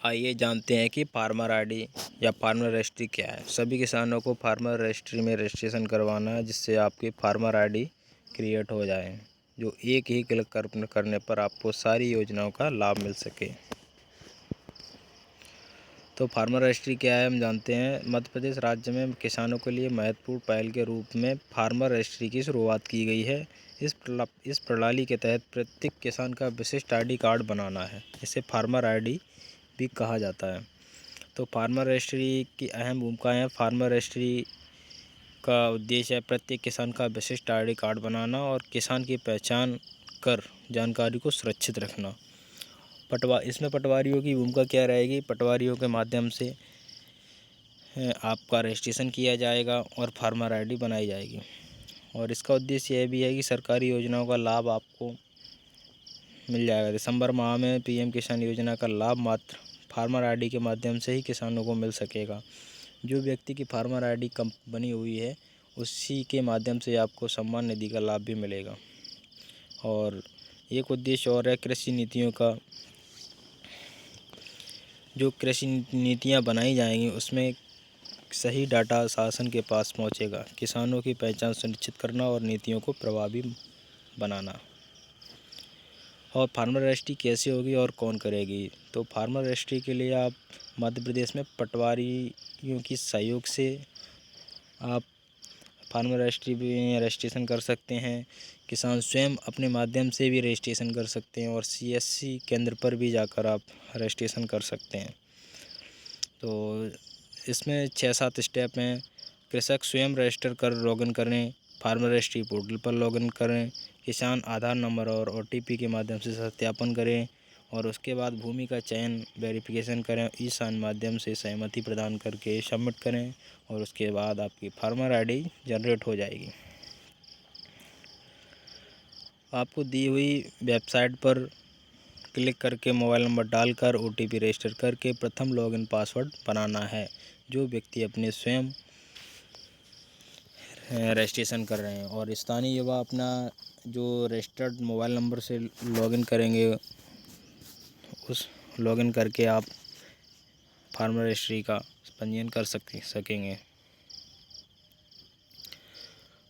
आइए जानते हैं कि फार्मर आईडी या फार्मर रजिस्ट्री क्या है। सभी किसानों को फार्मर रजिस्ट्री में रजिस्ट्रेशन करवाना है, जिससे आपकी फार्मर आईडी क्रिएट हो जाए, जो एक ही क्लिक करने पर आपको सारी योजनाओं का लाभ मिल सके। तो फार्मर रजिस्ट्री क्या है हम जानते हैं। मध्य प्रदेश राज्य में किसानों के लिए महत्वपूर्ण पहल के रूप में फार्मर रजिस्ट्री की शुरुआत की गई है। इस प्रणाली के तहत प्रत्येक किसान का विशिष्ट आईडी कार्ड बनाना है। इसे फार्मर आईडी भी कहा जाता है। तो फार्मर रजिस्ट्री की अहम भूमिकाएं हैं। फार्मर रजिस्ट्री का उद्देश्य है प्रत्येक किसान का विशिष्ट आईडी कार्ड बनाना और किसान की पहचान कर जानकारी को सुरक्षित रखना। इसमें पटवारियों की भूमिका क्या रहेगी। पटवारियों के माध्यम से आपका रजिस्ट्रेशन किया जाएगा और फार्मर आईडी बनाई जाएगी। और इसका उद्देश्य यह भी है कि सरकारी योजनाओं का लाभ आपको मिल जाएगा। दिसंबर माह में पीएम किसान योजना का लाभ मात्र फार्मर आईडी के माध्यम से ही किसानों को मिल सकेगा। जो व्यक्ति की फार्मर आईडी बनी हुई है, उसी के माध्यम से आपको सम्मान निधि का लाभ भी मिलेगा। और एक उद्देश्य और है कृषि नीतियों का। जो कृषि नीतियाँ बनाई जाएंगी उसमें सही डाटा शासन के पास पहुंचेगा। किसानों की पहचान सुनिश्चित करना और नीतियों को प्रभावी बनाना। और फार्मर रजिस्ट्री कैसे होगी और कौन करेगी। तो फार्मर रजिस्ट्री के लिए आप मध्य प्रदेश में पटवारियों की सहयोग से आप फार्मर रजिस्ट्री में रजिस्ट्रेशन कर सकते हैं। किसान स्वयं अपने माध्यम से भी रजिस्ट्रेशन कर सकते हैं और सीएससी केंद्र पर भी जाकर आप रजिस्ट्रेशन कर सकते हैं। तो इसमें 6-7 स्टेप हैं। कृषक स्वयं रजिस्टर कर लॉगिन करें, फार्मर रजिस्ट्री पोर्टल पर लॉगिन करें, किसान आधार नंबर और ओटीपी के माध्यम से सत्यापन करें और उसके बाद भूमि का चयन वेरिफिकेशन करें, ई साइन माध्यम से सहमति प्रदान करके सबमिट करें और उसके बाद आपकी फार्मर आईडी जनरेट हो जाएगी। आपको दी हुई वेबसाइट पर क्लिक करके मोबाइल नंबर डालकर ओटीपी रजिस्टर करके प्रथम लॉगिन पासवर्ड बनाना है। जो व्यक्ति अपने स्वयं रजिस्ट्रेशन कर रहे हैं और स्थानीय युवा अपना जो रजिस्टर्ड मोबाइल नंबर से लॉगिन करेंगे, उस लॉगिन करके आप फार्मर रजिस्ट्री का पंजीयन कर सकेंगे।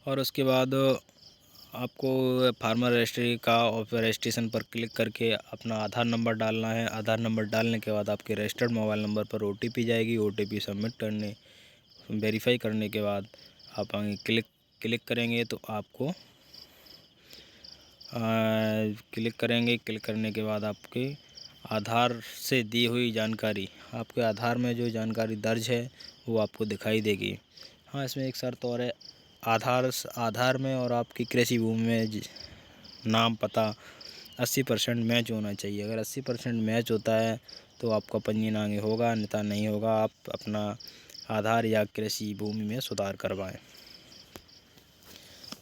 और उसके बाद आपको फार्मर रजिस्ट्री का रजिस्ट्रेशन पर क्लिक करके अपना आधार नंबर डालना है। आधार नंबर डालने के बाद आपके रजिस्टर्ड मोबाइल नंबर पर ओटीपी जाएगी। ओटीपी सबमिट करने वेरीफाई करने के बाद आप आगे क्लिक करेंगे तो आपको क्लिक करने के बाद आपके आधार से दी हुई जानकारी, आपके आधार में जो जानकारी दर्ज है वो आपको दिखाई देगी। हाँ, इसमें एक शर्त और है। आधार में और आपकी कृषि भूमि में नाम पता 80% मैच होना चाहिए। अगर 80% मैच होता है तो आपका पंजीयन आगे होगा, अन्यथा नहीं होगा। आप अपना आधार या कृषि भूमि में सुधार करवाएं।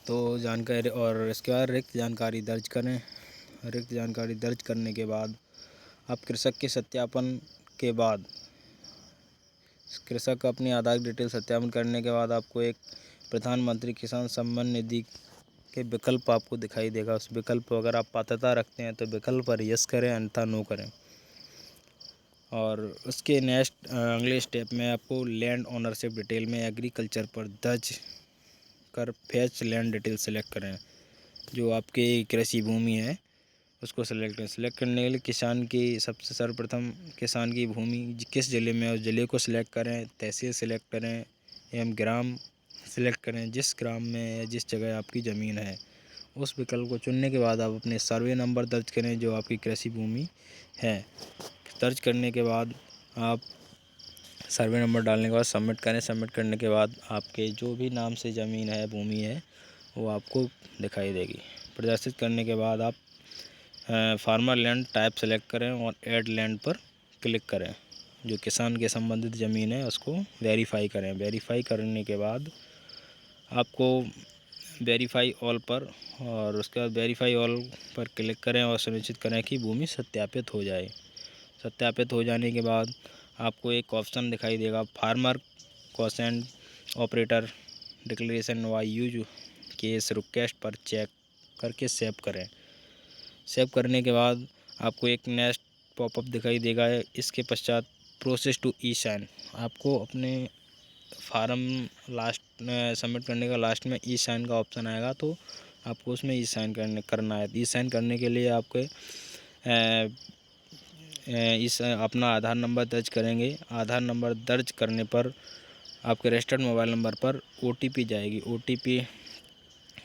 तो जानकारी और इसके बाद रिक्त जानकारी दर्ज करें। रिक्त जानकारी दर्ज करने के बाद आप कृषक के सत्यापन के बाद कृषक अपनी आधार डिटेल सत्यापन करने के बाद आपको एक प्रधानमंत्री किसान सम्मान निधि के विकल्प आपको दिखाई देगा। उस विकल्प पर अगर आप पात्रता रखते हैं तो विकल्प पर यस करें, अन्यथा नो करें। और उसके अगले स्टेप में आपको लैंड ओनरशिप डिटेल में एग्रीकल्चर पर दर्ज कर फैच लैंड डिटेल सेलेक्ट करें। जो आपकी कृषि भूमि है उसको सेलेक्ट करें। सेलेक्ट करने के लिए किसान की सबसे सर्वप्रथम किसान की भूमि किस ज़िले में है उस ज़िले को सिलेक्ट करें, तहसील सेलेक्ट करें एवं ग्राम सेलेक्ट करें। जिस ग्राम में या जिस जगह आपकी ज़मीन है उस विकल्प को चुनने के बाद आप अपने सर्वे नंबर दर्ज करें जो आपकी कृषि भूमि है। दर्ज करने के बाद आप सर्वे नंबर डालने के बाद सबमिट करें। सबमिट करने के बाद आपके जो भी नाम से ज़मीन है, भूमि है, वो आपको दिखाई देगी। प्रदर्शित करने के बाद आप फार्मर लैंड टाइप सेलेक्ट करें और ऐड लैंड पर क्लिक करें। जो किसान के संबंधित ज़मीन है उसको वेरीफाई करें। वेरीफाई करने के बाद आपको वेरीफाई ऑल पर और उसके बाद वेरीफाई ऑल पर क्लिक करें और सुनिश्चित करें कि भूमि सत्यापित हो जाए। सत्यापित हो जाने के बाद आपको एक ऑप्शन दिखाई देगा, farmer consent operator declaration why use case request पर चेक करके सेव करें। सेव करने के बाद आपको एक नेक्स्ट पॉपअप दिखाई देगा। इसके पश्चात प्रोसेस टू ई साइन, आपको अपने फार्म लास्ट सबमिट करने का लास्ट में ई साइन का ऑप्शन आएगा, तो आपको उसमें ई साइन करना है। ई साइन करने के लिए आपके इस अपना आधार नंबर दर्ज करेंगे। आधार नंबर दर्ज करने पर आपके रजिस्टर्ड मोबाइल नंबर पर OTP जाएगी।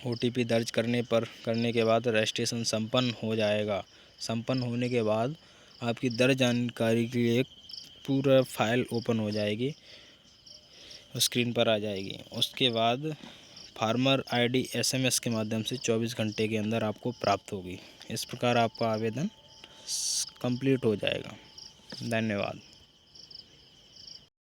OTP दर्ज करने के बाद रजिस्ट्रेशन संपन्न हो जाएगा। संपन्न होने के बाद आपकी दर्ज जानकारी की एक पूरा फाइल ओपन हो जाएगी, स्क्रीन पर आ जाएगी। उसके बाद फार्मर ID SMS के माध्यम से 24 घंटे के अंदर आपको प्राप्त होगी। इस प्रकार आपका आवेदन कंप्लीट हो जाएगा। धन्यवाद।